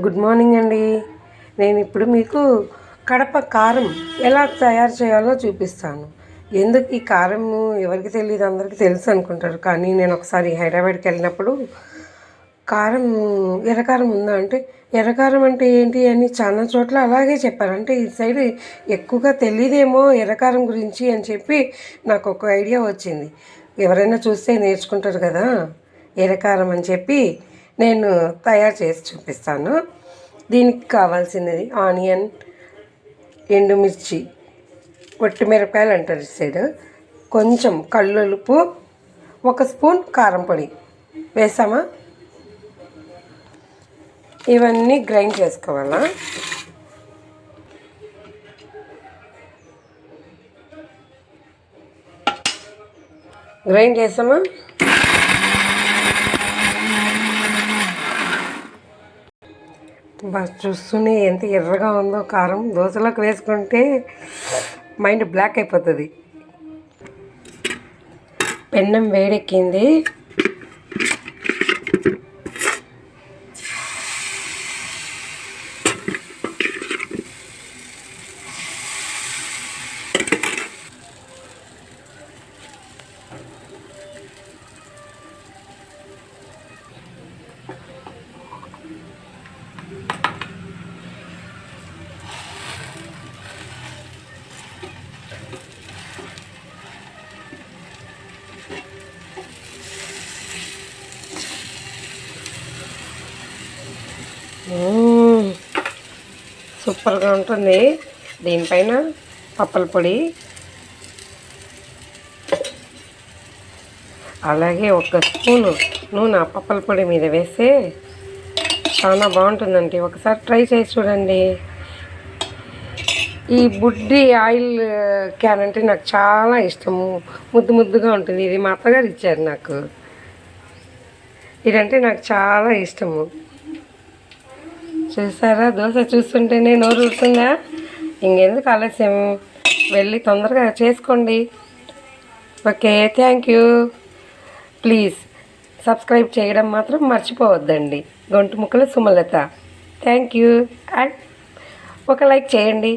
Good morning అండి. నేను ఇప్పుడు మీకు కడప కారం ఎలా తయారు చేయాలో చూపిస్తాను. ఎందుకు ఈ కారం ఎవరికి తెలియదు, అందరికీ తెలుసు అనుకుంటారు. కానీ నేను ఒకసారి హైదరాబాద్కి వెళ్ళినప్పుడు కారం ఎర్రకారం ఉందా అంటే, ఎర్రకారం అంటే ఏంటి అని చాలా చోట్ల అలాగే చెప్పారు. అంటే ఈ సైడ్ ఎక్కువగా తెలియదేమో ఎర్రకారం గురించి అని చెప్పి నాకు ఒక ఐడియా వచ్చింది. ఎవరైనా చూస్తే నేర్చుకుంటారు కదా ఎర్రకారం అని చెప్పి నేను తయారు చేసి చూపిస్తాను. దీనికి కావాల్సినది ఆనియన్, ఎండుమిర్చి, మిరపకాయలు అంటారు ఇటు సైడ్, కొంచెం కల్లుప్పు, 1 స్పూన్ కారం పొడి వేసామా. ఇవన్నీ గ్రైండ్ చేసుకోవాలా. గ్రైండ్ చేసామా. బస్ చూస్తూనే ఎంత ఎర్రగా ఉందో కారం. దోశలోకి వేసుకుంటే మైండ్ బ్లాక్ అయిపోతుంది. పెన్నం వేడెక్కింది. సూపర్గా ఉంటుంది. దీనిపైన పప్పల పొడి, అలాగే 1 స్పూను నూనె పప్పల పొడి మీద వేస్తే చాలా బాగుంటుందండి. ఒకసారి ట్రై చేసి చూడండి. ఈ బుడ్డి ఆయిల్ క్యాన్ అంటే నాకు చాలా ఇష్టము. ముద్దుగా ఉంటుంది. ఇది మా అత్తగారు ఇచ్చారు నాకు. ఇదంటే నాకు చాలా ఇష్టము. చూసారా, దోశ చూస్తుంటేనే నోరు ఊరుతుందా. ఇంకెందుకు ఆలస్యం, వెళ్ళి తొందరగా చేసుకోండి. Okay, thank you. Please subscribe చేయడం మాత్రం మర్చిపోవద్దండి. Gontu Mukkala Sumalatha. Thank you. And ఒక లైక్ చేయండి.